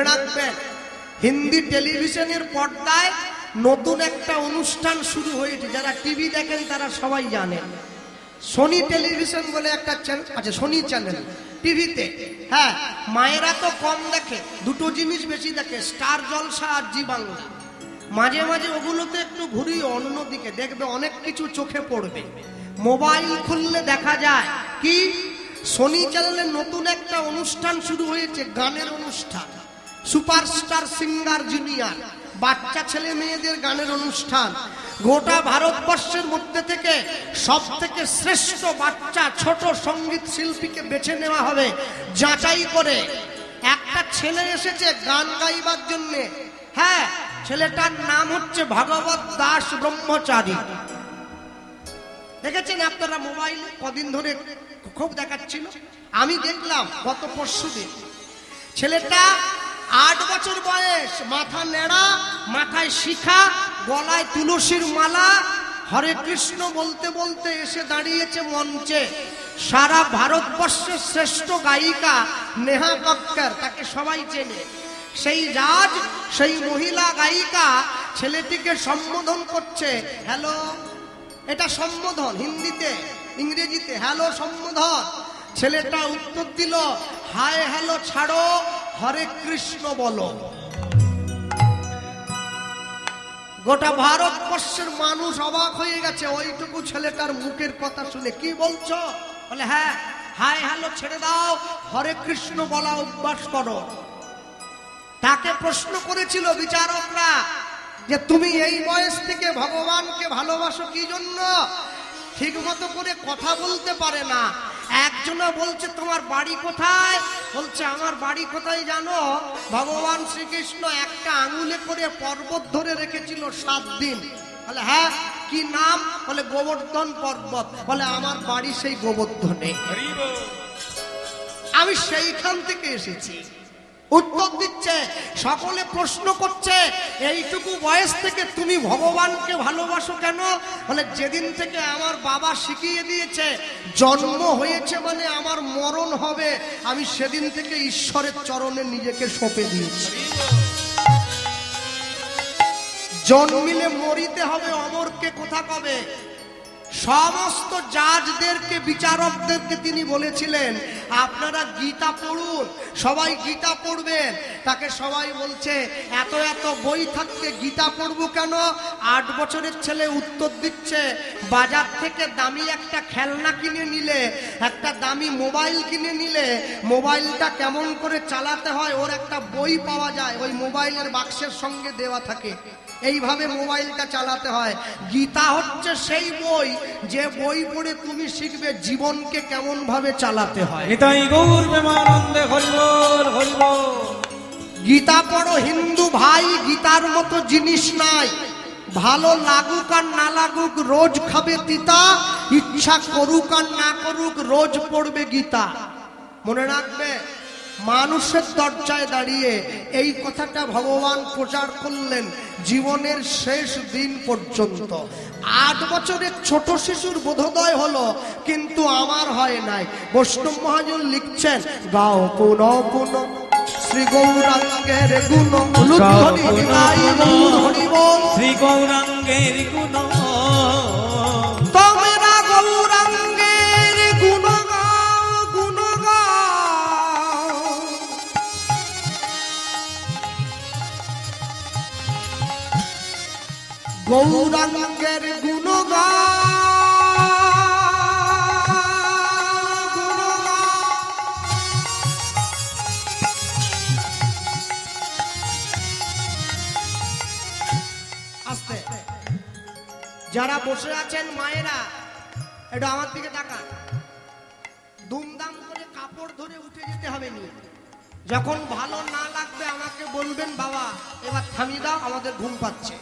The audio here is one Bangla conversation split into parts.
মনে রাখবেন, হিন্দি টেলিভিশনের পর্দায় নতুন একটা অনুষ্ঠান শুরু হয়েছে। যারা টিভি দেখেন তারা সবাই জানেন, সোনি টেলিভিশন বলে একটা চ্যানেল আছে, সোনি চ্যানেল টিভিতে। হ্যাঁ, মায়েরা তো কম দেখে, দুটো জিনিস বেশি দেখে, স্টার জলসা আর জি বাংলা। মাঝে মাঝে ওগুলোতে একটু ঘুরিয়ে অন্যদিকে দেখবে, অনেক কিছু চোখে পড়বে। মোবাইল খুললে দেখা যায় কি, সোনি চ্যানেলে নতুন একটা অনুষ্ঠান শুরু হয়েছে, গানের অনুষ্ঠান, সুপারস্টার সিঙ্গার জুনিয়র, বাচ্চা ছেলে মেয়েদের গানের অনুষ্ঠান। গোটা ভারতবর্ষের মধ্যে থেকে সব থেকে শ্রেষ্ঠ বাচ্চা ছোট সঙ্গীত শিল্পীকে বেছে নেওয়া হবে যাচাই করে। একটা ছেলে এসেছে গান গাইবার জন্য। হ্যাঁ, ছেলেটার নাম হচ্ছে ভাগবত দাস ব্রহ্মচারী। দেখেছেন আপনারা মোবাইলে, কদিন ধরে খুব দেখাচ্ছিল। আমি দেখলাম গত পরশুদিন। ছেলেটা 8 বছর বয়স, মাথা নেড়া, মাথায় শিখা, গলায় তুলসীর মালা, হরে কৃষ্ণ বলতে বলতে এসে দাঁড়িয়েছে মঞ্চে। সারা ভারতবর্ষের শ্রেষ্ঠ গায়িকা নেহা কক্কর, তাকে সবাই চেনে। সেই রাজ, সেই মহিলা গায়িকা ছেলেটিকে সম্বোধন করছে, হ্যালো। এটা সম্বোধন হিন্দিতে, ইংরেজিতে হ্যালো সম্বোধন। ছেলেটা উত্তর দিল, হাই হ্যালো ছাড়ো, হরে কৃষ্ণ বলো। গোটা ভারতবর্ষের মানুষ অবাক হয়ে গেছে ওইটুকু ছেলেটার মুখের কথা শুনে। কি বলছো? বলে হ্যাঁ, হাই হ্যালো ছেড়ে দাও, হরে কৃষ্ণ বলা অভ্যাস করো। তাকে প্রশ্ন করেছিল বিচারকরা যে তুমি এই বয়স থেকে ভগবানকে ভালোবাসো কি জন্য? ঠিক মতো করে কথা বলতে পারে না। একজনা বলছে তোমার বাড়ি কোথায়? বলছে আমার বাড়ি কোথায় জানো? ভগবান শ্রীকৃষ্ণ একটা আঙুলে করে পর্বত ধরে রেখেছিল 7 দিন। বলে হ্যাঁ, কি নাম? বলে গোবর্ধন পর্বত। বলে আমার বাড়ি সেই গোবর্ধনে, আমি সেইখান থেকে এসেছি। উত্তর দিচ্ছে, সকলে প্রশ্ন করছে এইটুকু বয়স থেকে তুমি ভগবানকে ভালোবাসো কেন? বলে যেদিন থেকে আমার বাবা শিখিয়ে দিয়েছে জন্ম হয়েছে মানে আমার মরণ হবে, আমি সেদিন থেকে ঈশ্বরের চরণে নিজেকে সঁপে দিয়েছি। জন্মিলে মরিতে হবে, অমরকে কোথা কবে। সমস্ত জাজদেরকে, বিচারকদেরকে তিনি বলেছিলেন আপনারা গীতা পড়ুন, সবাই গীতা পড়বেন। তাকে সবাই বলছে এত এত বই থাকতে গীতা পড়বো কেন? 8 বছরের ছেলে উত্তর দিচ্ছে, বাজার থেকে দামি একটা খেলনা কিনে নিলে, একটা দামি মোবাইল কিনে নিলে, মোবাইলটা কেমন করে চালাতে হয় ওর একটা বই পাওয়া যায়, ওই মোবাইলের বাক্সের সঙ্গে দেওয়া থাকে। এইভাবে মোবাইলটা চালাতে হয়। গীতা হচ্ছে সেই বই, যে বই পড়ে তুমি শিখবে জীবনকে কেমন ভাবে চালাতে হয়। গীতা পড়ো হিন্দু ভাই, গীতার মতো জিনিস নাই। ভালো লাগুক আর না লাগুক রোজ খাবে তিতা, ইচ্ছা করুক আর না করুক রোজ পড়বে গীতা। মনে রাখবে, মানুষের দরজায় দাঁড়িয়ে এই কথাটা ভগবান প্রচার করলেন জীবনের শেষ দিন পর্যন্ত। 8 বছরের ছোট শিশুর বোধোদয় হলো, কিন্তু আমার হয় নাই। বৈষ্ণব মহাজন লিখছেন, গাও পুন পুন শ্রী গৌরাঙ্গের গুণ, শ্রী গৌরাঙ্গের গুণ, তোমরা গৌরাঙ্গের গুণ গাও, গুণ গাও। গৌরাঙ্গের গুণ গাও, গুণ গাও। আস্তে, যারা বসে আছেন মায়েরা একটু আমার দিকে তাকান। দুমদাম করে কাপড় ধরে উঠে যেতে হবে নি। যখন ভালো না লাগবে আমাকে বলবেন, বাবা এবার থামিয়ে দাও, আমাদের ঘুম পাচ্ছে।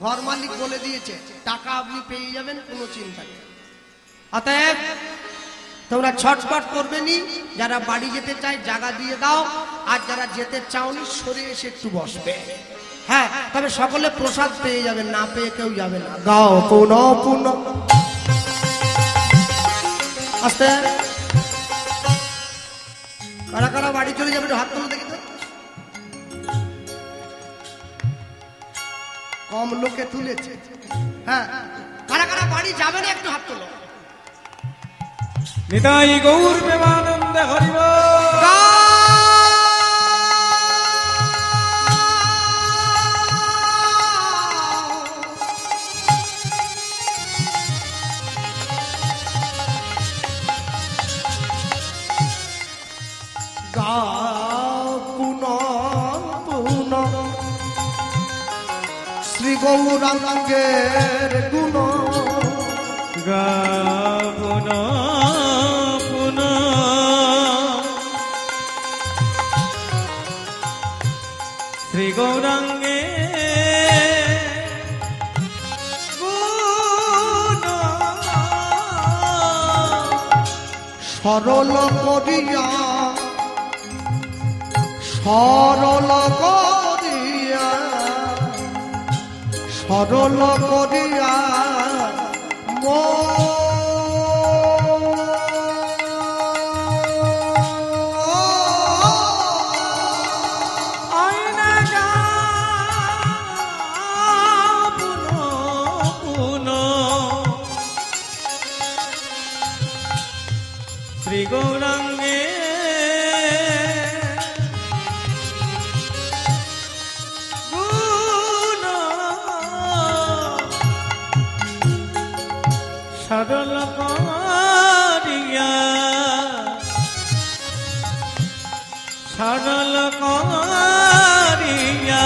ঘর মালিক বলে দিয়েছে টাকা আপনি পেয়ে যাবেন, কোনো চিন্তা নেই। অতএব তোমরা ছটফট করবে নি। যারা বাড়ি যেতে চায় জায়গা দিয়ে দাও, আর যারা যেতে চাওনি সরে এসে একটু বসবে। হ্যাঁ, তবে সকলে প্রসাদ পেয়ে যাবেন, না পেয়ে কেউ যাবে না। গাও পুন পুন, আস্তে। কারা কারা বাড়ি চলে যাবে হাত তুলে দেখি তো। কম লোকে তুলেছে। হ্যাঁ, কারা কারা বাড়ি যাবে না একটু হাত তোলো। নিতাই গৌর প্রেমানন্দ হরিব। শ্রী গৌরাঙ্গের গুণ গাবন পুন শ্রী গৌরাঙ্গে গুণ সরল করিয়া সরল করিয়া সরল করিয়া শ্রী গৌরাঙ্গে সরল করিয়া সরল করিয়া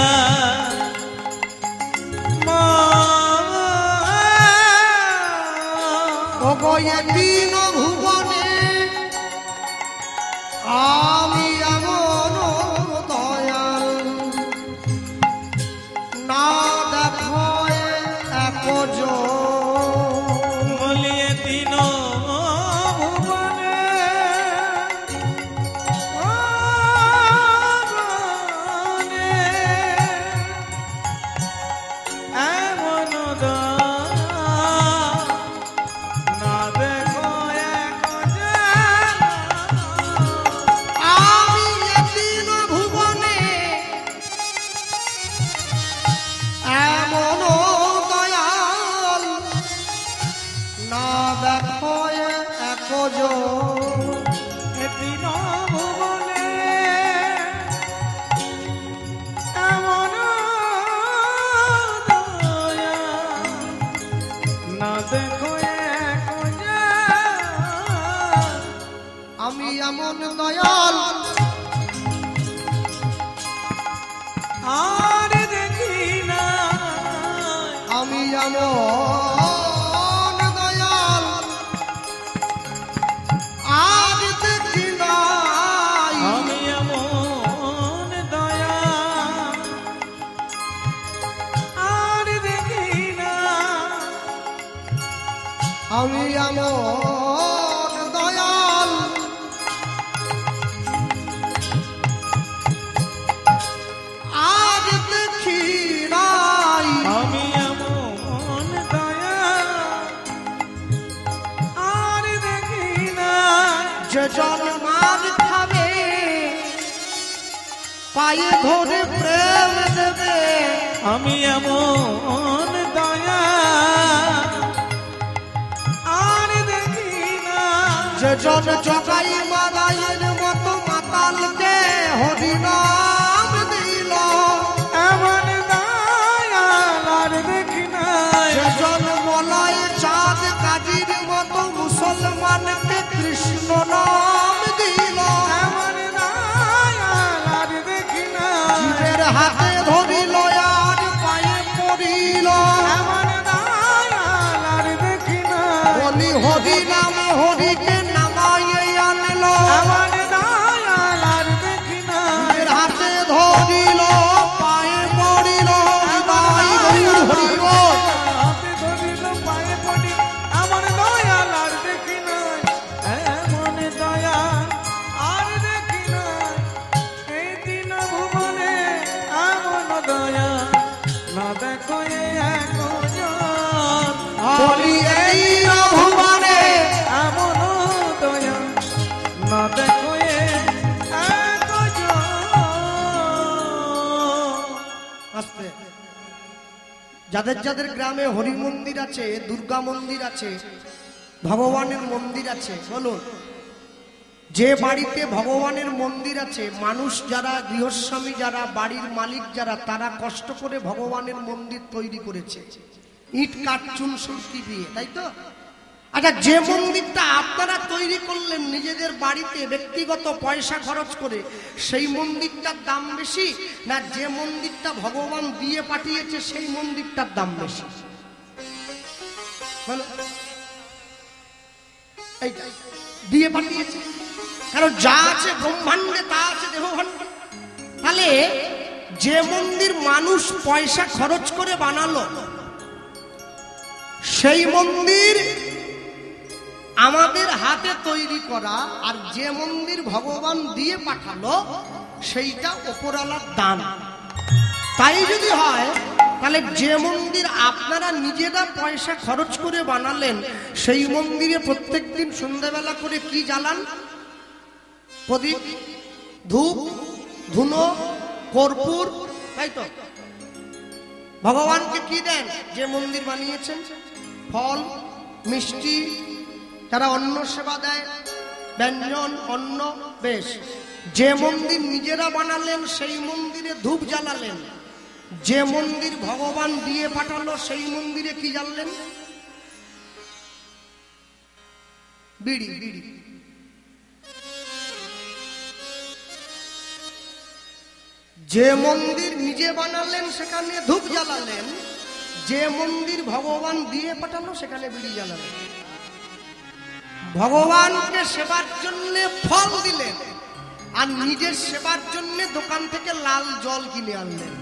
দিন ভুবনে আমি এমন দয়াল না দেখায় একজ বলিয়ে দিন ভুবনে এমন না দেখো আমি দিন ভুবনে এমন দয়াল না দেখায় একজ দিন ভুবনে এমন দয়া না দেখো আমি এমন দয়াল আর দেখি না আমি এমন দয়াল আজ দেখি নাই আমি এমন দয়া আর দেখি না আমি এমন দয়াল আজ দেখি নাই আমি এমন দয়া আর দেখি না যে জন্মার খাবে পায়ে ধরে প্রেম দেবে আমি এমন দয়া আর দেখি না যে জন জগাই মালাইয়ের মতো মাতালকে হরিনাম দিল এমন দয়া আর দেখি না যে জন মলায় চাঁদ কাজির মতো মুসলমানকে কৃষ্ণ নাম দিল এমন দয়া আর দেখি না জীবের হাতে ধরিল আর পায়ে পড়িল এমন দয়া আর দেখি না বলি হরি নামে হরিকে নামাইয়ে আনল এমন দয়া আর দেখি না জীবের হাতে ধরিল পায়ে পড়িল তাই গৌর হরি বল। হাতে ধরিল পায়ে পড়ি এমন দয়া আর দেখি না এমন দয়া আর দেখি না এই দিন ভুবনে এমন দয়া না দেখো একজন বলি এই ভুবনে এমন দয়া না দেখো একজন আস্তে যাদের যাদের গ্রামে হরি মন্দির আছে, দুর্গা মন্দির আছে, ভগবানের মন্দির আছে, বলুন। যে বাড়িতে ভগবানের মন্দির আছে, মানুষ যারা গৃহস্বামী, যারা বাড়ির মালিক যারা, তারা কষ্ট করে ভগবানের মন্দির তৈরি করেছে ইট কাঠ চুন সুরকি দিয়ে, তাই তো? আচ্ছা, যে মন্দিরটা আপনারা তৈরি করলেন নিজেদের বাড়িতে ব্যক্তিগত পয়সা খরচ করে, সেই মন্দিরটার দাম বেশি না যে মন্দিরটা ভগবান দিয়ে পাঠিয়েছে সেই মন্দিরটার দাম বেশি? বলো। এইটা দিয়ে পাঠিয়েছে, কারণ যা আছে ব্রহ্মাণ্ডে তা আছে দেহভাণ্ডে। তাহলে যে মন্দির মানুষ পয়সা খরচ করে বানালো, সেই মন্দির আমাদের হাতে তৈরি করা, আর যে মন্দির ভগবান দিয়ে পাঠালো সেইটা ওপরওয়ালার দান। তাই যদি হয়, তাহলে যে মন্দির আপনারা নিজেরা পয়সা খরচ করে বানালেন, সেই মন্দিরে প্রত্যেকদিন সন্ধ্যাবেলা করে কি জ্বালান? প্রদীপ, ধূপ, ধুনো, কর্পূর, তাই তো? ভগবানকে কি দেন? যে মন্দির বানিয়েছেন ফল, মিষ্টি, তারা অন্ন সেবা দেয়, ব্যঞ্জন, অন্ন, বেশ। যে মন্দির নিজেরা বানালেন সেই মন্দিরে ধূপ জ্বালালেন, যে মন্দির ভগবান দিয়ে পাঠালো সেই মন্দিরে কি জ্বাললেন? বিড়ি। বিড়ি যে মন্দির নিজে বানালেন সেখানে ধূপ জ্বালালেন, যে মন্দির ভগবান দিয়ে পাঠালো সেখানে বিড়ি জ্বালালেন। ভগবানকে সেবার জন্য ফল দিলেন, আর নিজের সেবার জন্য দোকান থেকে লাল জল কিনে আনলেন।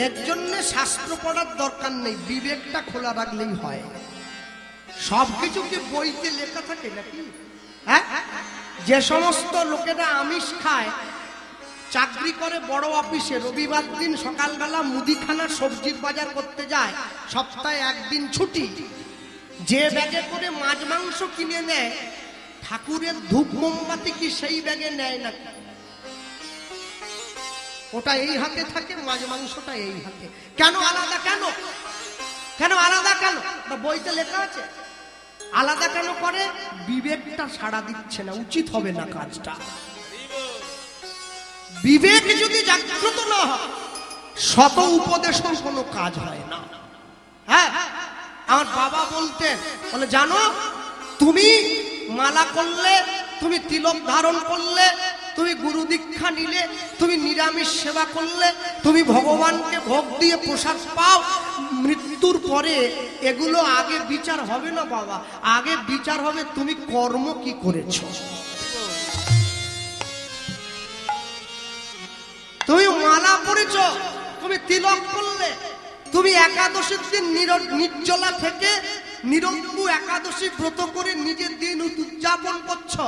এর জন্য শাস্ত্র পড়ার দরকার নেই, বিবেকটা খোলা রাখলেই হয়। সবকিছু কি বইতে লেখা থাকে নাকি? হ্যাঁ, যে সমস্ত লোকেরা আমিষ খায়, চাকরি করে বড় অফিসে, রবিবার দিন সকালবেলা মুদিখানা সবজির বাজার করতে যায়, সপ্তাহে একদিন ছুটি, যে ব্যাগে করে মাছ মাংস কিনে নেয়, ঠাকুরের ধূপ মোমবাতি কি সেই ব্যাগে নেয় নাকি? ওটা এই হাতে থাকে, মাছ মাংসটা এই হাতে। কেন আলাদা? কেন কেন আলাদা? কেন? বইতে লেখা আছে। আলাদা কেন করে? বিবেকটা সাড়া দিচ্ছে না, উচিত হবে না কাজটা। বিবেক যদি জাগ্রত না হয়, শত উপদেশের কোনো কাজ হয় না। হ্যাঁ, আমার বাবা বলতেন, বলে জানো, তুমি মালা করলে, তুমি তিলক ধারণ করলে, তুমি গুরু দীক্ষা নিলে, তুমি নিরামিষ সেবা করলে, তুমি ভগবানকে ভোগ দিয়ে প্রসাদ পাও, মৃত্যুর পরে এগুলো আগে বিচার হবে না বাবা, আগে বিচার হবে তুমি কর্ম কি করেছো। তুমি মালা পড়েছ, তুমি তিলক করলে, তুমি একাদশীর দিন নির্জলা থেকে নিরম্বু একাদশী ব্রত করে নিজের দিন উদযাপন করছো,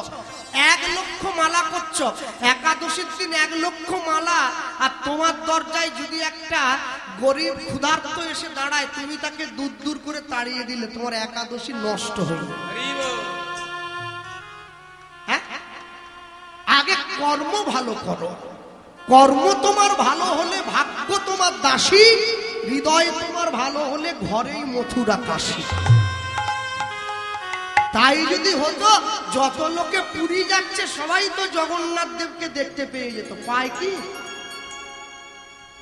1 লক্ষ মালা করছো, একাদশীর দিন 1 লক্ষ মালা, আর তোমার দরজায় যদি একটা গরিব ক্ষুধার্ত এসে দাঁড়ায়, তুমি তাকে দূর দূর করে তাড়িয়ে দিলে, তোমার একাদশী নষ্ট হয়ে যাবে। হ্যাঁ, আগে কর্ম ভালো করো। কর্ম তোমার ভালো হলে ভাগ্য তোমার দাসী, হৃদয় তোমার ভালো হলে ঘরেই মথুরা কাশী। তাই যদি হতো, যত লোকে পুরী যাচ্ছে সবাই তো জগন্নাথ দেবকে দেখতে পেয়ে যেত। পায় কি?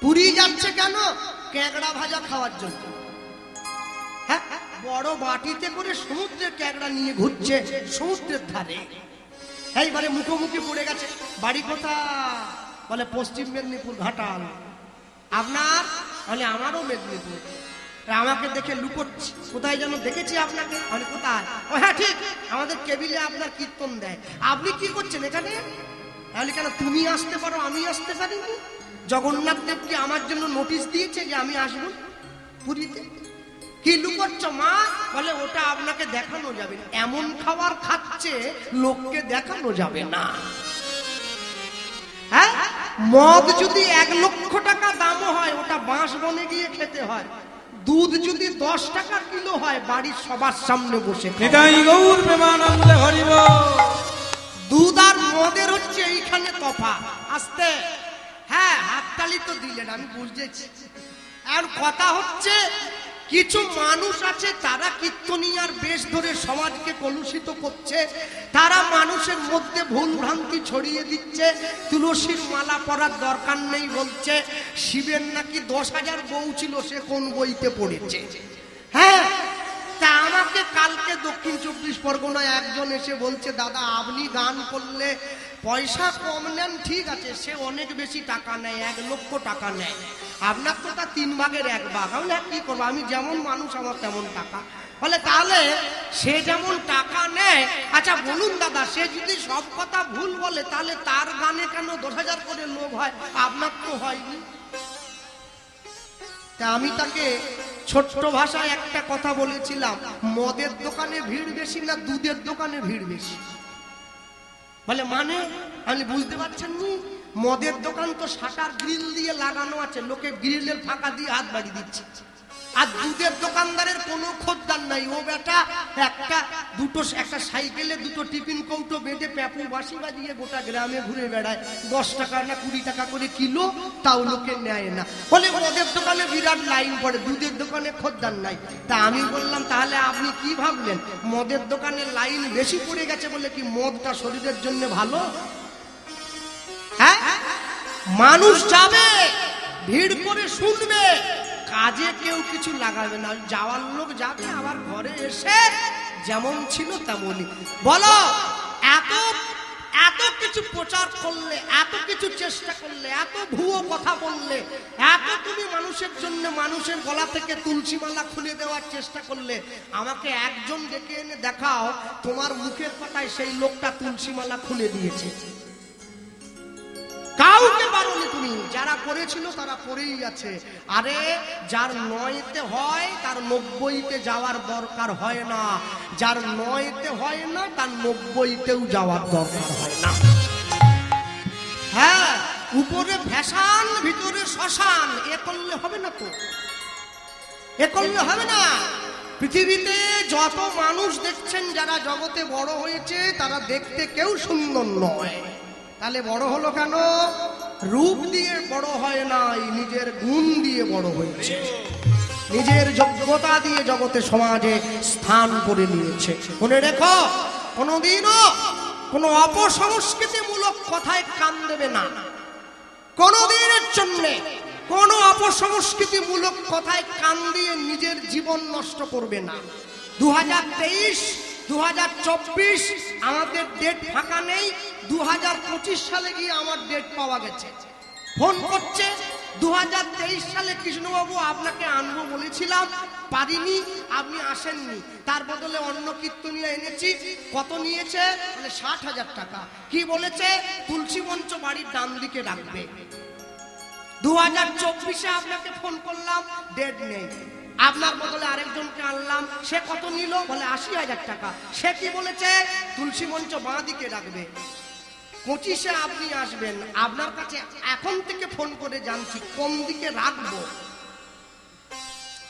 পুরী যাচ্ছে কেন? ক্যাংড়া ভাজা খাওয়ার জন্য। হ্যাঁ, বড় বাটিতে করে সমুদ্রের ক্যাংড়া নিয়ে ঘুরছে সমুদ্রের ধারে। এইবারে মুখোমুখি পড়ে গেছে, বাড়ি কোথায়? বলে পশ্চিম মেদিনীপুর, ঘাটাল। আপনার? বলে আমারও মেদিনীপুর। আমাকে দেখে লুকোচ্ছে, কোথায় যেন দেখেছি আপনাকে। বলে কোথায়? ও হ্যাঁ ঠিক, আমাদের কেবিলে আপনার কীর্তন দেয়। আপনি কি করছেন এখানে? তাহলে কেন তুমি আসতে পারো, আমি আসতে পারি? জগন্নাথ দেব কি আমার জন্য নোটিশ দিয়েছে যে আমি আসবো পুরীতে? কি লুকোচ্ছ মা? বলে ওটা আপনাকে দেখানো যাবে না। এমন খাবার খাচ্ছে লোককে দেখানো যাবে না। হ্যাঁ, মদ যদি 1 লক্ষ টাকা দাম হয়, ওটা বাঁশ বনে গিয়ে খেতে হয়। দুধ যদি 10 টাকা কিলো হয়, বাড়ির সবার সামনে বসে। দুধ আর মদের হচ্ছে এইখানে তফাৎ। আস্তে হ্যাঁ হাততালি তো দিলেন, আমি বুঝেছি। আর কথা হচ্ছে কিছু মানুষ আছে তারা কীর্তনিয়ার বেশ ধরে সমাজকে কলুষিত করছে, তারা মানুষের মধ্যে ভুল ভ্রান্তি ছড়িয়ে দিচ্ছে। তুলসীর মালা পরার দরকার নেই বলছে, শিবের নাকি 10,000 বউ ছিল, সে কোন বইতে পড়েছে? হ্যাঁ, তা আমাকে কালকে দক্ষিণ 24 পরগনায় একজন এসে বলছে, দাদা আপনি গান করলে পয়সা কম নেন ঠিক আছে, সে অনেক বেশি টাকা নেয়, 1 লক্ষ টাকা নেয়, আপনার তো তা 3 ভাগের 1 ভাগ। আমি কি করবো, আমি যেমন মানুষ আমার তেমন টাকা। বলে তাহলে সে যেমন টাকা নেয়, আচ্ছা বলুন দাদা, সে যদি সব কথা ভুল বলে তাহলে তার গানে কেন 10,000 করে লোভ হয়, আপনার তো হয়নি? তা আমি তাকে ছোট্ট ভাষায় একটা কথা বলেছিলাম, মদের দোকানে ভিড় বেশি না দুধের দোকানে ভিড় বেশি? বলে মানে আমি বুঝতে পারছেন নি, মদের দোকান তো শাটার গ্রিল দিয়ে লাগানো আছে, লোকে গ্রিলের ফাঁকা দিয়ে হাত বাড়িয়ে দিচ্ছে, আর দুধের দোকানদারের কোনো খদ্দার নাই, ও বেটা একটা সাইকেলে 2টো টিফিন কৌটো বেঁধে প্যাপু বাঁশি বাজিয়ে গোটা গ্রামে ঘুরে বেড়ায়, 10 টাকা না 20 টাকা করে কিলো, তাও লোকে নেয় না। বলে মদের দোকানে বিরাট লাইন পড়ে, দুধের দোকানে খদ্দার নাই। তা আমি বললাম তাহলে আপনি কি ভাবলেন, মদের দোকানে লাইন বেশি পড়ে গেছে বলে কি মদটা শরীরের জন্য ভালো? হ্যাঁ, মানুষ যাবে ভিড় করে শুনবে, কাজে কেউ কিছু লাগাবে না, যাওয়ার লোক যাবে, আবার ঘরে এসে যেমন ছিল তেমনই। বলো এত এত কিছু প্রচার করলে, এত কিছু চেষ্টা করলে, এত ভুয়ো কথা বললে, এত তুমি মানুষের জন্য মানুষের গলা থেকে তুলসী মালা খুলে দেওয়ার চেষ্টা করলে, আমাকে একজন ডেকে এনে দেখাও তোমার মুখের কথায় সেই লোকটা তুলসী মালা খুলে দিয়েছে। কাউকে বারোনি তুমি, যারা করেছিল তারা করেই আছে। আরে যার 9তে হয় তার 90তে যাওয়ার দরকার হয় না, যার 9তে হয় না তার 90তেও যাওয়ার দরকার হয় না। হ্যাঁ, উপরে ফ্যাশন ভিতরে শ্মশান, এ করলে হবে না তো, এ করলে হবে না। পৃথিবীতে যত মানুষ দেখছেন যারা জগতে বড় হয়েছে তারা দেখতে কেউ সুন্দর নয়, তাহলে বড় হলো কেন? রূপ দিয়ে বড় হয় নাই, নিজের গুণ দিয়ে বড় হয়েছে, নিজের যোগ্যতা দিয়ে জগতে সমাজে স্থান করে নিয়েছে। মনে রেখো, কোনোদিনও কোনো অপসংস্কৃতিমূলক কথায় কান দেবে না, কোনোদিনের জন্য কোনো অপসংস্কৃতিমূলক কথায় কান দিয়ে নিজের জীবন নষ্ট করবে না। 2023 2024 আমাদের ডেট ফাঁকা নেই, 2025 সালে গিয়ে আমার ডেট পাওয়া গেছে। ফোন করছে 2023 সালে কৃষ্ণবাবু আপনাকে আনবো বলেছিলাম, পারিনি, আপনি আসেননি, তার বদলে অন্য কীর্তনীয় এনেছি। কত নিয়েছে? মানে 60,000 টাকা। কি বলেছে? তুলসী মঞ্চ বাড়ির ডান দিকে রাখবে। 2024-এ আপনাকে ফোন করলাম, ডেট নেই, আপনার বদলে আরেকজনকে আনলাম, সে কত নিল? বলে 80,000 টাকা। সে কি বলেছে? তুলসী মঞ্চ বাঁ দিকে রাখবে। 25-এ আপনি আসবেন, আপনার কাছে এখন থেকে ফোন করে জানছি কোন দিকে রাখবো।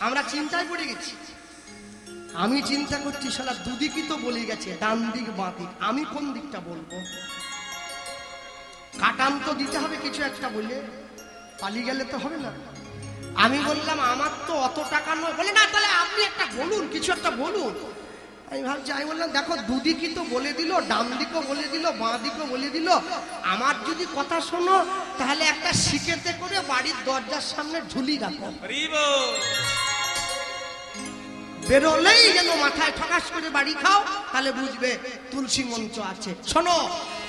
আমরা চিন্তায় পড়ে গেছি। আমি চিন্তা করছি শালা দুদিকই তো বলে গেছে, ডান দিক বাঁ দিক, আমি কোন দিকটা বলবো? কাটান তো দিতে হবে কিছু একটা, বলে পালিয়ে গেলে তো হবে না। আমি বললাম আমার তো অত টাকা নয়। বলে না, তাহলে আপনি একটা বলুন, কিছু একটা বলুন। আমি ভাবছি, আমি বললাম দেখো দুদিকই তো বলে দিল, ডান দিকও বলে দিল, বাঁ দিকও বলে দিল, আমার যদি কথা শোনো তাহলে একটা শিকেতে করে বাড়ির দরজার সামনে ঝুলি রাখো, বেরোলেই যেন মাথায় ঠকাস করে বাড়ি খাও, তাহলে বুঝবে তুলসী মঞ্চ আছে। শোনো,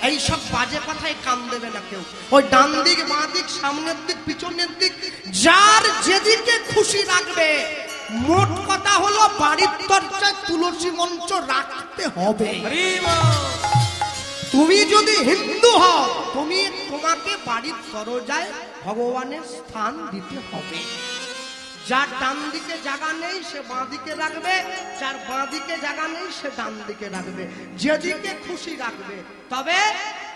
এইসব বাজে কথায় কান দেবে না কেউ। ওই ডান দিক বাঁ দিক সামনের দিক পিছনের দিক যার যেদিকে খুশি রাখবে, মোট কথা হলো বাড়ির দরজায় তুলসী মঞ্চ রাখতে হবে। তুমি যদি হিন্দু হও, তোমাকে বাড়ির দরজায় ভগবানের স্থান দিতে হবে। যার ডান দিকে জায়গা নেই সে বাঁ দিকে রাখবে, যার বাঁ দিকে জায়গা নেই সে ডান দিকে রাখবে, যেদিকে খুশি রাখবে। তবে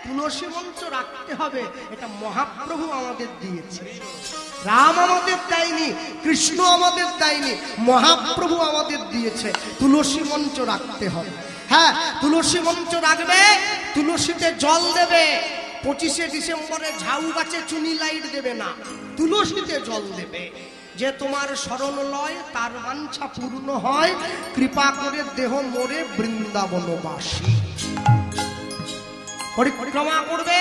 তুলসী মঞ্চ রাখতে হবে, এটা মহাপ্রভু আমাদের দিয়েছে। রাম আমাদের দেয়নি, কৃষ্ণ আমাদের দেয়নি, মহাপ্রভু আমাদের দিয়েছে। তুলসী মঞ্চ রাখতে হবে। হ্যাঁ, তুলসী মঞ্চ রাখবে, তুলসীতে জল দেবে, 25শে ডিসেম্বরে ঝাউ গাছে চুনি লাইট দেবে না, তুলসীতে জল দেবে, যে তোমার শরণ লয় তার বাঞ্ছা পূর্ণ হয়, কৃপা করে দেহ মোরে বৃন্দাবনবাসী। পরিক্রমা করবে,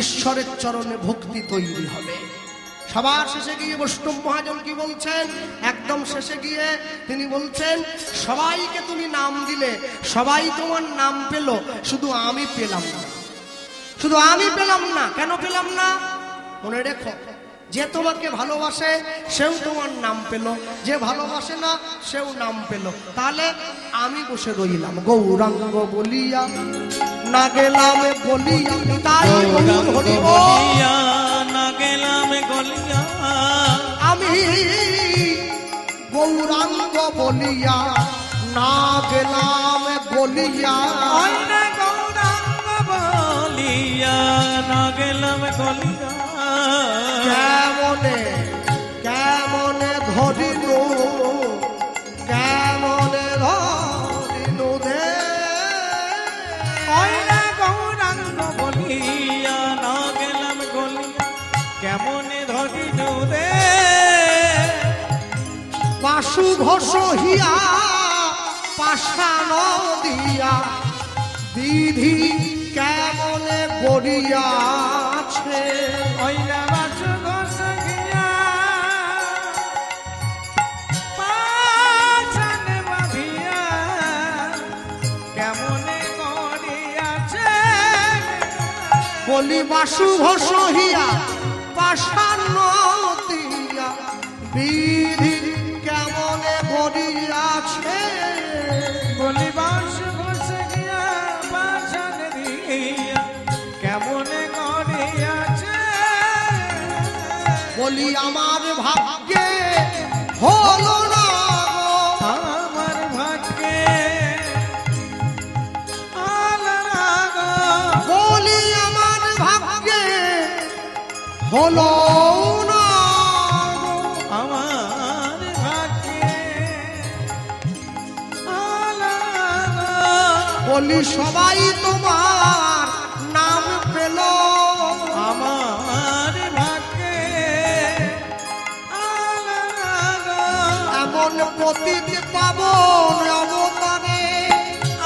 ঈশ্বরের চরণে ভক্তি তৈরি হবে। সবার শেষে গিয়ে বৈষ্ণব মহাজন কি বলছেন, একদম শেষে গিয়ে তিনি বলছেন, সবাইকে তুমি নাম দিলে, সবাই তোমার নাম পেল, শুধু আমি পেলাম না। শুধু আমি পেলাম না, কেন পেলাম না? মনে রেখো, যে তোমাকে ভালোবাসে সেও তোমার নাম পেল, যে ভালোবাসে না সেও নাম পেল। তাহলে আমি বসে রইলাম গৌরাঙ্গ বলিয়া, না গেলাম বলিয়া, তাই গৌর হরি বলিয়া, না গেলাম গলিয়া, আমি গৌরাঙ্গ বলিয়া, না গেলাম বলিয়া, গৌরাঙ্গ বলিয়া, না গেলাম গলিয়া। কেমনে কেমনে ধরিনু, কেমনে ধরিনু দে, গৌরাঙ্গ বলিয়া, না গেলাম গলিয়া, কেমনে ধরিনু রে। পাশু ঘোষ হিয়া পাষাণ দিয়া, বিধি কেমনে গড়িয়াছে, বলি বাসু ঘোষ হিয়া পাষাণ দিয়া, বিধি কেমনে গড়িয়াছে, বলি বাসু ঘোষ হিয়া পাষাণ দিয়া, কেমনে গড়িয়াছে। বলি আমার ভাগ্যে হলো না, আমার ভাগ্যে হলো না গো, বলি আমার ভাগ্যে হলো না, আমার ভাগ্যে হলো না গো। বলি সবাই তোমার নাম পেল, আমার ভাগ্যে হলো না গো। এমন পতিত পাবন অবতারে,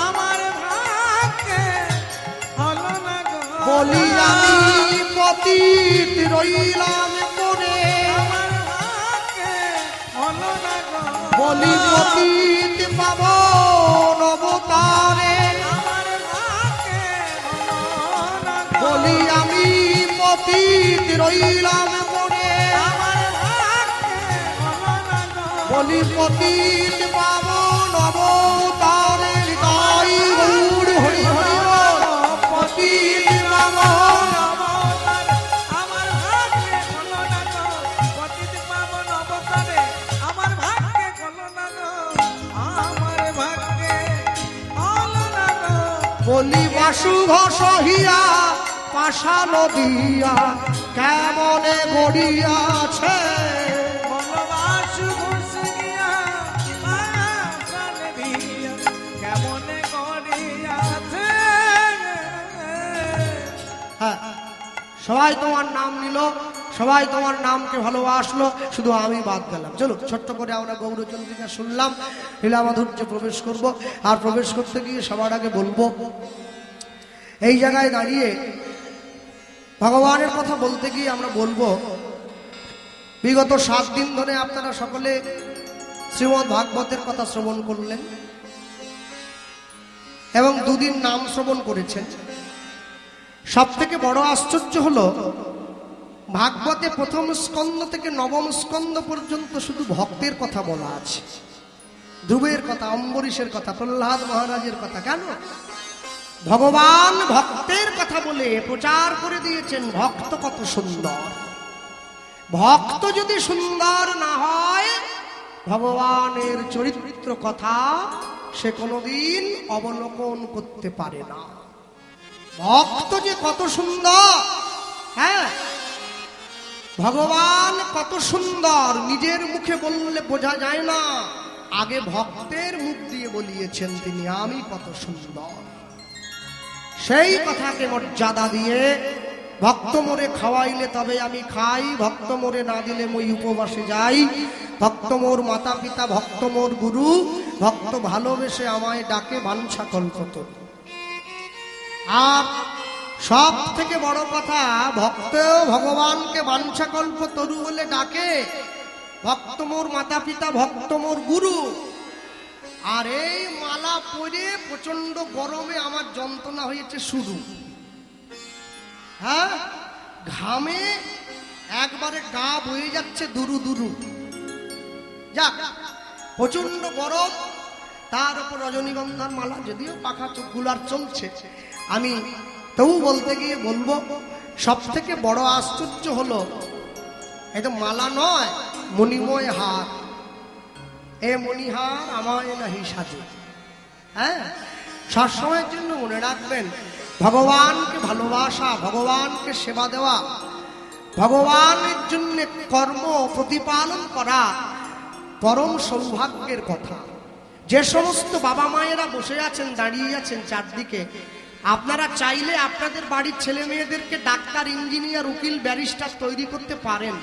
আমার ভাগ্যে হলো না গো। বলি আমি পতিত রইলাম করে, আমার ভাগ্যে হলো না গো। বলি পতিত পাবন অবতারে, আমার ভাগ্যে হলো না গো। বলি আমি পতিত রইলাম করে, আমার ভাগ্যে হলো না গো। বলি পতিত পাবন অবতারে, তাই গৌর হরি হরি বল, পতিত পাবন আমার ভাগ্যে হলো না গো। পতিত পাবন অবতারে আমার ভাগ্যে হলো না গো। আমার ভাগ্যে হলো না গো। বলি বাসু ঘোষ হিয়া পাষাণ দিয়া, কেমনে গড়িয়াছে, বলো বাসু ঘোষ গিয়া পাষাণ দিয়া, কেমনে গড়িয়াছে। হ্যাঁ, সবাই তোমার নাম নিল, সবাই তোমার নামকে ভালোবাসলো, শুধু আমি বাদ গেলাম। চলো ছোট্ট করে আমরা গৌরচন্দ্রিকা শুনলাম, লীলা মাধুর্যে প্রবেশ করব। আর প্রবেশ করতে গিয়ে সবার আগে বলবো, এই জায়গায় দাঁড়িয়ে ভগবানের কথা বলতে গিয়ে আমরা বলবো, বিগত 7 দিন ধরে আপনারা সকলে শ্রীমদ্ ভাগবতের কথা শ্রবণ করলেন এবং 2 দিন নাম শ্রবণ করেছেন। সব থেকে বড় আশ্চর্য হলো, ভাগবতে 1ম স্কন্ধ থেকে 9ম স্কন্ধ পর্যন্ত শুধু ভক্তের কথা বলা আছে, ধ্রুবের কথা, অম্বরীশের কথা, প্রহ্লাদ মহারাজের কথা। কেন? ভগবান ভক্তের কথা বলে প্রচার করে দিয়েছেন ভক্ত কত সুন্দর। ভক্ত যদি সুন্দর না হয়, ভগবানের চরিত্র কথা সে কোনোদিন অবলোকন করতে পারে না। ভক্ত যে কত সুন্দর, হ্যাঁ, ভগবান কত সুন্দর নিজের মুখে বললে বোঝা যায় না, আগে ভক্তের মুখ দিয়ে বলিয়েছেন তিনি, আমি কত সুন্দর। সেই কথাকে মর্যাদা দিয়ে ভক্ত মোরে খাওয়াইলে তবে আমি খাই, ভক্ত মোরে না দিলে মই উপবাসে যাই, ভক্ত মোর মাতা পিতা, ভক্ত মোর গুরু, ভক্ত ভালোবেসে আমায় ডাকে বাঞ্ছা কল্পতরু। আর সব থেকে বড় কথা, ভক্ত ভগবানকে বাঞ্ছা কল্পতরু বলে ডাকে, ভক্ত মোর মাতা পিতা, ভক্ত মোর গুরু। আর এই মালা পরে প্রচন্ড গরমে আমার যন্ত্রণা হয়েছে শুরু, হ্যাঁ, ঘামে একবারে গা বয়ে যাচ্ছে দুরু দুরু। যাক, প্রচন্ড গরম, তার উপর রজনীগন্ধার মালা, যদিও পাখা চোখগুলার চলছে, আমি তবু বলতে গিয়ে বলবো, সব থেকে বড় আশ্চর্য হলো, এটা মালা নয়, মণিময় হার। এ মণিহার আমায় নাহি সাজে। হ্যাঁ, সবসময়ের জন্য মনে রাখবেন, ভগবানকে ভালোবাসা, ভগবানকে সেবা দেওয়া, ভগবানের জন্য কর্ম প্রতিপালন করা পরম সৌভাগ্যের কথা। যে সমস্ত বাবা মায়েরা বসে আছেন, দাঁড়িয়ে আছেন চারদিকে, আপনারা চাইলে আপনাদের বাড়ির ছেলে মেয়েদেরকে ডাক্তার, ইঞ্জিনিয়ার, উকিল, ব্যারিস্টার তৈরি করতে পারেন,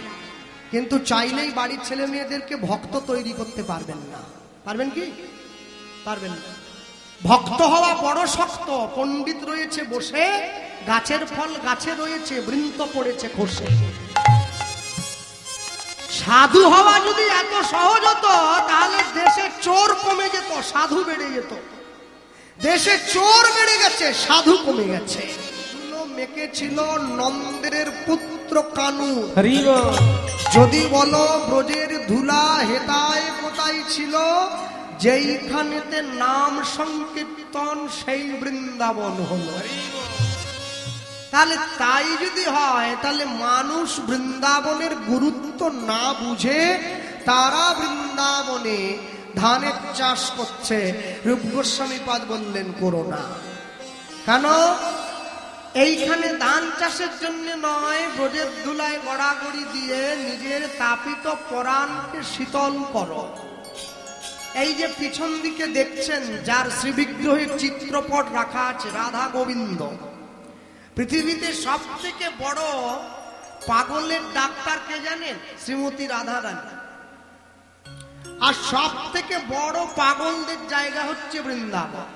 কিন্তু চাইলেই বাড়ির ছেলে মেয়েদেরকে ভক্ত তৈরি করতে পারবেন না। পারবেন কি? পারবেন না। ভক্ত হওয়া বড় শক্ত। পণ্ডিত রয়েছে বসে, গাছের ফল গাছে রয়েছে, বৃন্ত পড়েছে খসে। সাধু হওয়া যদি এত সহজ হতো, তাহলে দেশে চোর কমে যেত, সাধু বেড়ে যেত। দেশে চোর বেড়ে গেছে, সাধু কমে গেছে। মেকে ছিল নন্দের পুত্র কানু, যদি বলো ব্রজের ধুলা হেতায় কোথায় ছিল, যেইখানেতে নাম সংকীর্তন সেই বৃন্দাবন হলো। তাহলে তাই যদি হয়, তাহলে মানুষ বৃন্দাবনের গুরুত্ব না বুঝে তারা বৃন্দাবনে ধানের চাষ করছে। রূপ গোস্বামী পাদ বললেন করো না। কেন? এইখানে ধান চাষের জন্য নয়, ব্রজের ধুলায় গড়াগড়ি দিয়ে নিজের তাপিত পরাণকে শীতল করো। এই যে পিছন দিকে দেখছেন, যার শ্রীবিগ্রহের চিত্রপট রাখা আছে, রাধা গোবিন্দ, পৃথিবীতে সব থেকে বড় পাগলের ডাক্তার কে জানেন? শ্রীমতী রাধা রানী। আর সব থেকে বড় পাগলদের জায়গা হচ্ছে বৃন্দাবন।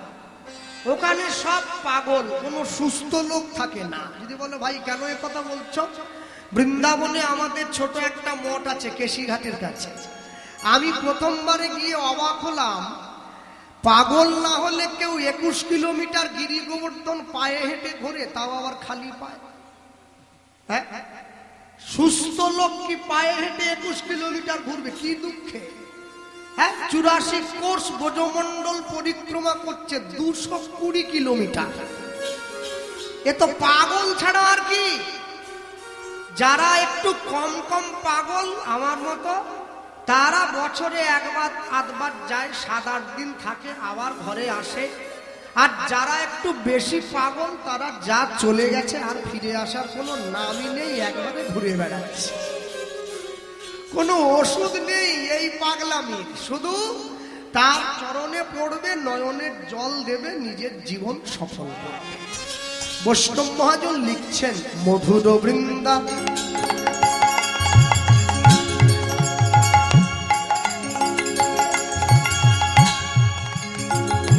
ওখানে সব পাগল, কোনো সুস্থ লোক থাকে না। যদি বলো ভাই কেন এ কথা বলছো, বৃন্দাবনে আমাদের ছোট একটা মঠ আছে কেশিঘাটের কাছে। আমি প্রথমবারে গিয়ে অবাক হলাম, পাগল না হলে কেউ 21 কিলোমিটার গিরি গোবর্ধন পায়ে হেঁটে ঘোরে, তাও আবার খালি পায়। হ্যাঁ, সুস্থ লোক কি পায়ে হেঁটে 21 কিলোমিটার ঘুরবে? কি দুঃখে। হ্যাঁ, 84 কোর্স ব্রজমণ্ডল পরিক্রমা করছে 220 কিলোমিটার। এ তো পাগল ছাড়া আর কি। যারা একটু কম কম পাগল আমার মতো, তারা বছরে একবার আধবার যায়, 7-8 দিন থাকে, আবার ঘরে আসে। আর যারা একটু বেশি পাগল, তারা যা চলে গেছে আর ফিরে আসার কোনো নামই নেই, একবারে ঘুরে বেড়াচ্ছে। কোনো ওষুধ নেই এই পাগলামির, শুধু তার চরণে পড়বে, নয়নের জল দেবে, নিজের জীবন সফল করবে। বৈষ্ণব মহাজন লিখছেন, মধুর বৃন্দা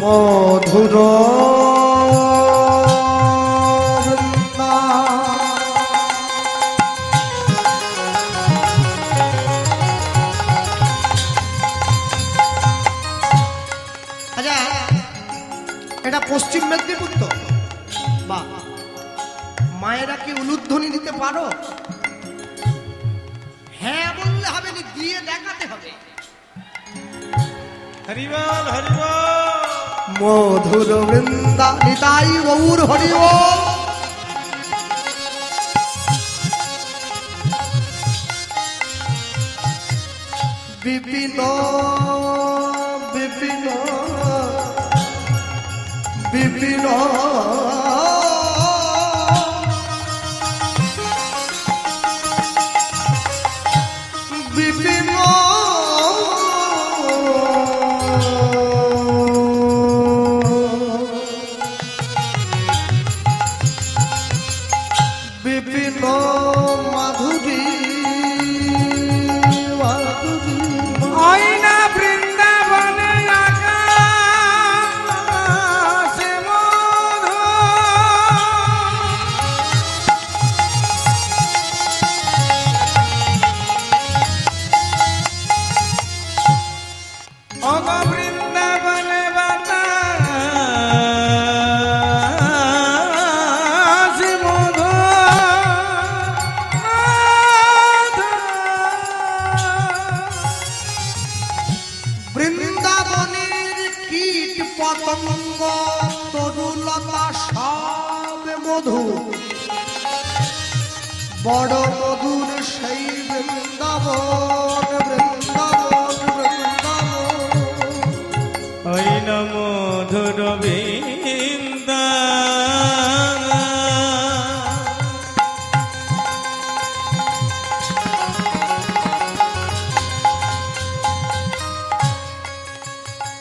মধুর বৃন্দা, আচ্ছা এটা পশ্চিম মেদিনীপুর তো? বা মায়েরা কি উলুধ্বনি দিতে পারো? হ্যাঁ বললে হবে না, দিয়ে দেখাতে হবে। হরিবল হরিবল। মধুর বৃন্দা নিতাই গৌর হরি বল। বিপিন বিপিন বিপিন বিপিন বিপিন মাধুরী মাধুরী ওই না বৃন্দাবনে আকাশে মধু অগ বৃন্দাবনে বাতাস মধু বৃন্দাবনের কীট পতঙ্গ তরুলতা সব মধু বড় মধুর সেই বৃন্দাবন বৃন্দাবন বৃন্দাবন ওই না মধুর বৃন্দা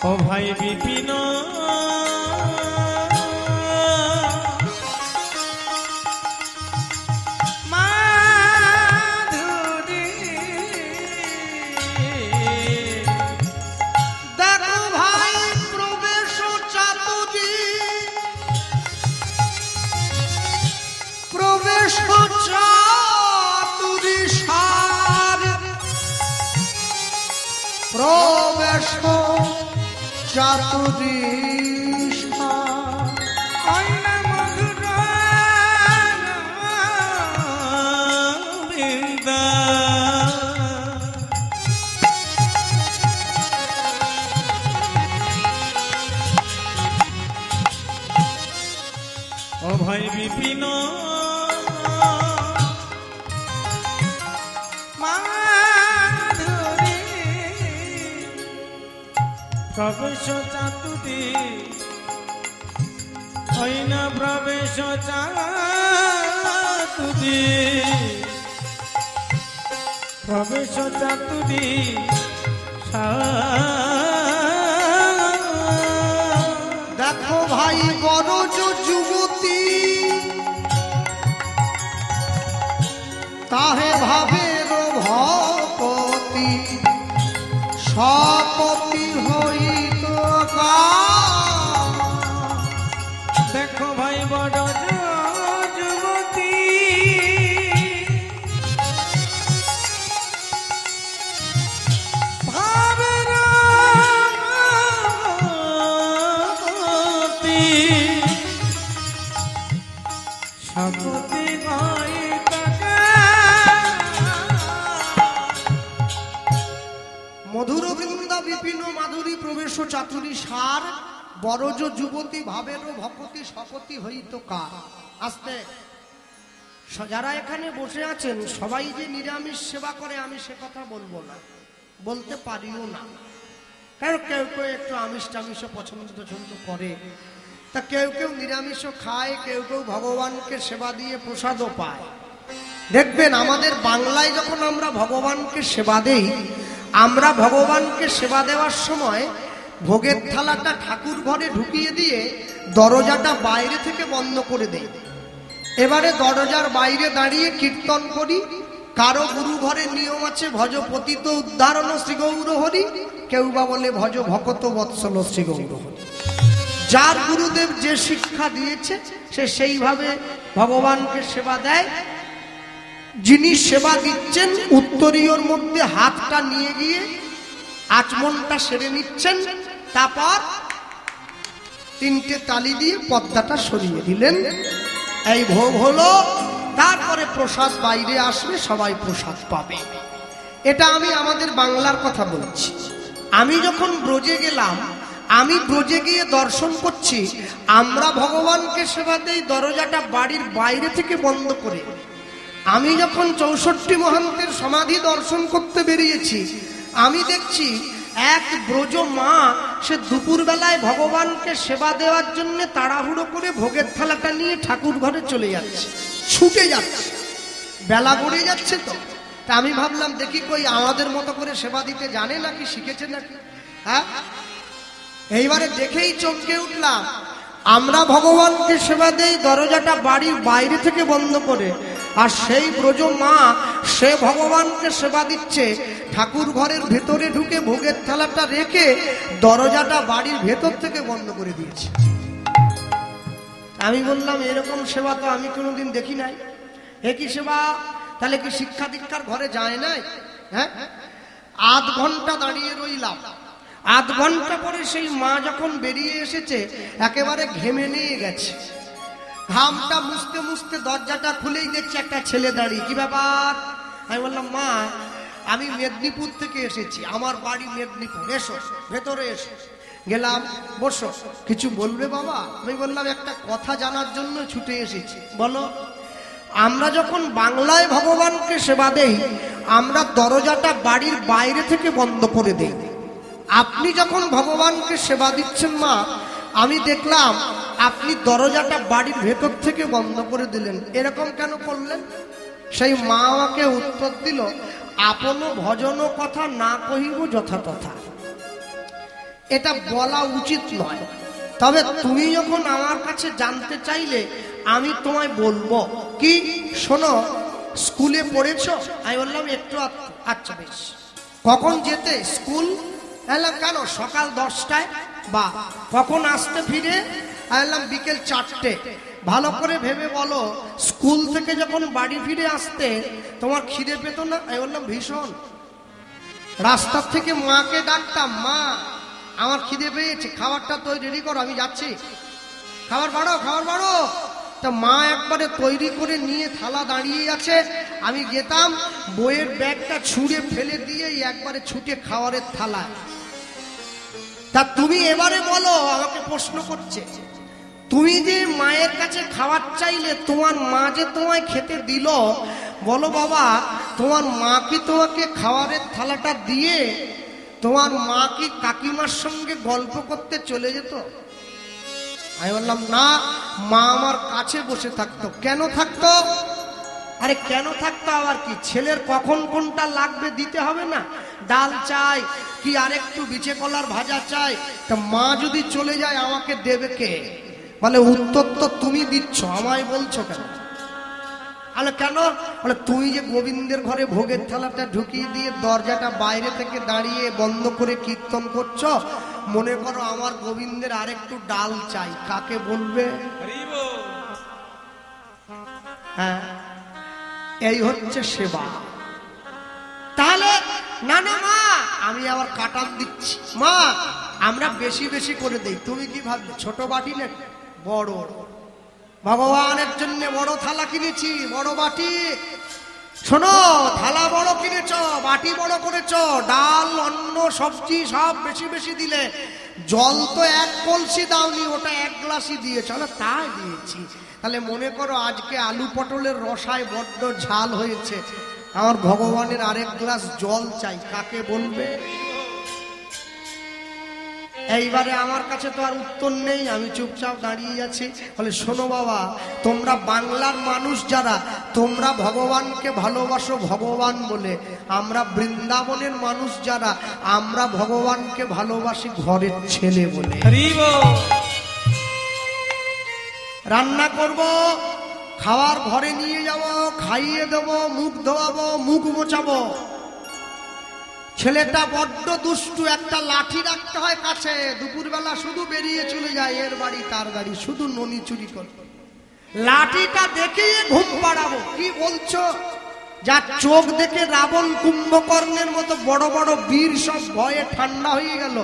ও ভাই বিপিন মাধুরী দেখো ভাই প্রবেশ চাতুরী প্রবেশ চাতুরী সার প্রবেশ চাতুরী সার ওই না মধুর বৃন্দা ও ভাই বিপিন মাধুরী প্রবেশ চাতুরী ওই না প্রবেশ চাতুরী প্রবেশ চাতুরী দেখো ভাই বরজ যুবতী তাহে ভাবের ভপতি সপতি হইত দেখো ভাই বড় যুবতী ভাবের গতি সপতি হইত মধুর বৃন্দা বিপিন মাধুরী প্রবেশ চাতুরী সার বরজ যুবতী ভাবের ভপতি সপতি হইত কার। আস্তে যারা এখানে বসে আছেন সবাই যে নিরামিষ সেবা করে আমি সে কথা বলবো না, বলতে পারিও না, কারণ কেউ কেউ একটু আমিষ টামিষও পছন্দ করে, তা কেউ কেউ নিরামিষও খায়, কেউ কেউ ভগবানকে সেবা দিয়ে প্রসাদও পায়। দেখবেন আমাদের বাংলায় যখন আমরা ভগবানকে সেবা দেই, আমরা ভগবানকে সেবা দেওয়ার সময় ভোগের থালাটা ঠাকুর ঘরে ঢুকিয়ে দিয়ে দরজাটা বাইরে থেকে বন্ধ করে দেই। এবারে দরজার বাইরে দাঁড়িয়ে কীর্তন করি। কারো গুরু ঘরের নিয়ম আছে ভজ পতিত উদ্ধারণ শ্রী গৌর হরি, কেউ বা বলে ভজ ভকত বৎসল শ্রী গৌর হরি। যার গুরুদেব যে শিক্ষা দিয়েছে সে সেইভাবে ভগবানকে সেবা দেয়। যিনি সেবা দিচ্ছেন উত্তরীয়র মধ্যে হাতটা নিয়ে গিয়ে আচমনটা সেরে নিচ্ছেন, তারপর তিনটে তালি দিয়ে পর্দাটা সরিয়ে দিলেন। এই ভোগ হলো, তারপরে প্রসাদ বাইরে আসবে, সবাই প্রসাদ পাবে। এটা আমি আমাদের বাংলার কথা বলছি। আমি যখন ব্রজে গেলাম, আমি ব্রজে গিয়ে দর্শন করছি, আমরা ভগবানকে সেবা দেই দরজাটা বাড়ির বাইরে থেকে বন্ধ করে। আমি যখন 64 মহান্তের সমাধি দর্শন করতে বেরিয়েছি, আমি দেখছি এক ব্রজ মা সে দুপুর বেলায় ভগবানকে সেবা দেওয়ার জন্য তাড়াহুড়ো করে ভোগের থালাটা নিয়ে ঠাকুর ঘরে চলে যাচ্ছে, ছুটে যাচ্ছে, বেলা গড়ে যাচ্ছে। তো তা আমি ভাবলাম দেখি কই আমাদের মতো করে সেবা দিতে জানে নাকি, শিখেছে নাকি। হ্যাঁ, এইবারে দেখেই চমকে উঠলাম। আমরা ভগবানকে সেবা দেই দরজাটা বাড়ির বাইরে থেকে বন্ধ করে, আর সেই ব্রজ মা সে ভগবানকে সেবা দিচ্ছে, ঠাকুর ঘরের ভেতরে ঢুকে ভোগের থালাটা রেখে দরজাটা বাড়ির ভেতর থেকে বন্ধ করে দিয়েছে। আমি বললাম এরকম সেবা তো আমি কোনোদিন দেখি নাই, একই সেবা তাহলে কি শিক্ষা দীক্ষার ঘরে যায় নাই? হ্যাঁ, আধ ঘন্টা দাঁড়িয়ে রইলাম। আধ ঘন্টা পরে সেই মা যখন বেরিয়ে এসেছে একেবারে ঘেমে নিয়ে গেছে, ঘামটা মুছতে মুছতে দরজাটা খুলেই দেখছে একটা ছেলে দাঁড়িয়ে। কি ব্যাপার? আমি বললাম মা আমি মেদিনীপুর থেকে এসেছি, আমার বাড়ি মেদিনীপুর, এসো ভেতরে এসো। গেলাম, বসো। কিছু বলবে বাবা? আমি বললাম একটা কথা জানার জন্য ছুটে এসেছি। বলো। আমরা যখন বাংলায় ভগবানকে সেবা দেই আমরা দরজাটা বাড়ির বাইরে থেকে বন্ধ করে দেই। আপনি যখন ভগবানকে সেবা দিচ্ছেন মা, আমি দেখলাম আপনি দরজাটা বাড়ির ভেতর থেকে বন্ধ করে দিলেন, এরকম কেন করলেন? সেই মা আমাকে উত্তর দিল, আপন ভজন কথা না কহিব যথা তথা। এটা বলা উচিত নয়, তবে তুমি যখন আমার কাছে জানতে চাইলে আমি তোমায় বলবো। কি? শোনো, স্কুলে পড়েছো? আমি বললাম একটু। আচ্ছা বেশ। কখন যেতে স্কুল? বললাম কেন সকাল 10টায়। বা কখন আসতে ফিরে? বললাম বিকেল 4টে। ভালো করে ভেবে বলো, স্কুল থেকে যখন বাড়ি ফিরে আসতে তোমার খিদে পেত না? আমি বললাম ভীষণ। রাস্তার থেকে মাকে ডাকতাম, মা আমার খিদে পেয়েছে, খাবারটা তৈরি রেডি করো, আমি যাচ্ছি, খাবার বাড়ো খাবার বাড়ো। তা মা একবারে তৈরি করে নিয়ে থালা দাঁড়িয়ে আছে, আমি যেতাম বইয়ের ব্যাগটা ছুঁড়ে ফেলে দিয়ে একবারে ছুটে খাবারের থালায়। তা তুমি এবারে বলো, আমাকে প্রশ্ন করছে, তুমি যে মায়ের কাছে খাবার চাইলে তোমার মা যে তোমায় খেতে দিল, বলো বাবা তোমার মা কি তোমাকে খাবারের থালাটা দিয়ে তোমার মা কি কাকিমার সঙ্গে গল্প করতে চলে যেত? আমি বললাম না, মা আমার কাছে বসে থাকতো। কেন থাকতো? আরে কেন থাকতো আবার কি, ছেলের কখন কোনটা লাগবে দিতে হবে না? ডাল চাই কি আরেকটু বিচে কলার ভাজা চাই, তা মা যদি চলে যায় আমাকে দেবে কে? বলে উত্তর তো তুমি দিচ্ছ, আমায় বলছো কেন? আরে কেন? বলে তুমি যে গোবিন্দের ঘরে ভোগের থালাটা ঢুকিয়ে দিয়ে দরজাটা বাইরে থেকে দাঁড়িয়ে বন্ধ করে কীর্তন করছো, মনে করো আমার গোবিন্দের আরেকটু ডাল চাই, কাকে বলবে? হ্যাঁ, এই হচ্ছে সেবা। তাহলে না না মা আমি আবার কাটান দিচ্ছি, মা আমরা বেশি বেশি করে দেই। তুমি কি ভাবছো ছোট বাটি না বড়? ভগবানের জন্য বড় থালা কিনেছি, বড় বাটি। শোনো, থালা বড় কিনেছ, বাটি বড় করেছ, ডাল অন্ন সবজি সব বেশি বেশি দিলে, জল তো 1 কলসি দাওনি, ওটা 1 গ্লাসই দিয়েছ। তাই দিয়েছি। তাহলে মনে করো আজকে আলু পটলের রসায় বড্ড ঝাল হয়েছে, আমার ভগবানের আরেক গ্লাস জল চাই, কাকে বলবে? এইবারে আমার কাছে তো আর উত্তর নেই, আমি চুপচাপ দাঁড়িয়ে আছি। বলে শোনো বাবা, তোমরা বাংলার মানুষ যারা, তোমরা ভগবানকে ভালোবাসো ভগবান বলে, আমরা বৃন্দাবনের মানুষ যারা, আমরা ভগবানকে ভালোবাসি ঘরের ছেলে বলে। রান্না করব, খাওয়ার ঘরে নিয়ে যাব, খাইয়ে দেবো, মুখ ধোয়াবো, মুখ মোছাবো। ছেলেটা বড্ড দুষ্টু, একটা লাঠি রাখতে হয় কাছে, দুপুরবেলা শুধু বেরিয়ে চলে যায় এর বাড়ি তার বাড়ি, শুধু ননি চুরি করে। লাঠিটা দেখেই ঘুম পাড়াবো। কি বলছো? যার চোখ দেখে রাবণ কুম্ভকর্ণের মতো বড় বড় বীর সব ভয়ে ঠান্ডা হয়ে গেল,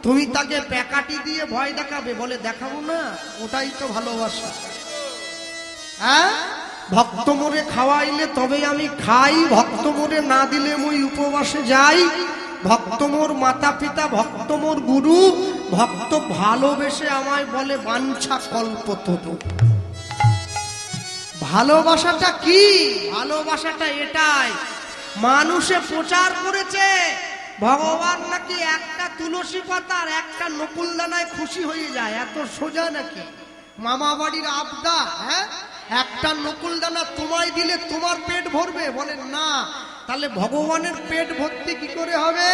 তুমি তাকে প্যাকাটি দিয়ে ভয় দেখাবে? বলে দেখাবো না, ওটাই তো ভালোবাসা। হ্যাঁ, ভক্ত মোরে খাওয়াইলে তবে আমি খাই, ভক্ত মোরে না দিলে মই উপবাসে যাই। ভক্ত মোর মাতা পিতা, ভক্ত মোর গুরু, ভক্ত ভালোবেসে আমায় বলে বাঞ্ছা কল্পতরু। ভালোবাসাটা কি? ভালোবাসাটা এটাই, মানুষে প্রচার করেছে ভগবান নাকি একটা তুলসী পাতার একটা নকুলদানায় খুশি হয়ে যায়। এত সোজা নাকি? মামা বাড়ির আবদা, হ্যাঁ, একটা নকুলদানা তোমায় দিলে তোমার পেট ভরবে? বলে না। তাহলে ভগবানের পেট ভর্তি কি করে হবে?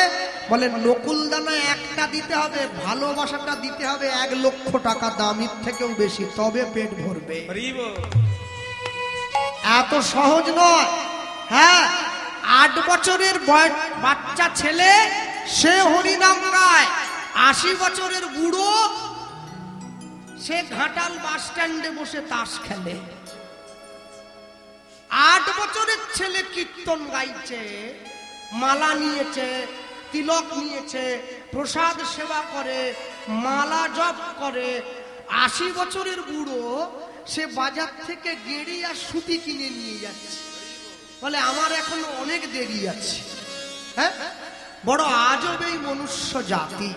বলে নকুলদানা একটা দিতে হবে, ভালোবাসাটা দিতে হবে 1 লক্ষ টাকা দামের থেকেও বেশি, তবে পেট ভরবে। এত সহজ নয়। হ্যাঁ, 8 বছরের বাচ্চা ছেলে সে হরিনাম গায়, 80 বছরের বুড়ো সে ঘাটাল বাস স্ট্যান্ডে বসে তাস খেলে। 8 বছরের ছেলে কীর্তন গাইছে, মালা নিয়েছে, তিলক নিয়েছে, প্রসাদ সেবা করে, মালা জপ করে। 80 বছরের বুড়ো সে বাজার থেকে গেড়ি আর সুতি কিনে নিয়ে যাচ্ছে, বলে আমার এখন অনেক দেরি আছে। হ্যাঁ, বড় আজব এই মনুষ্য জাতি।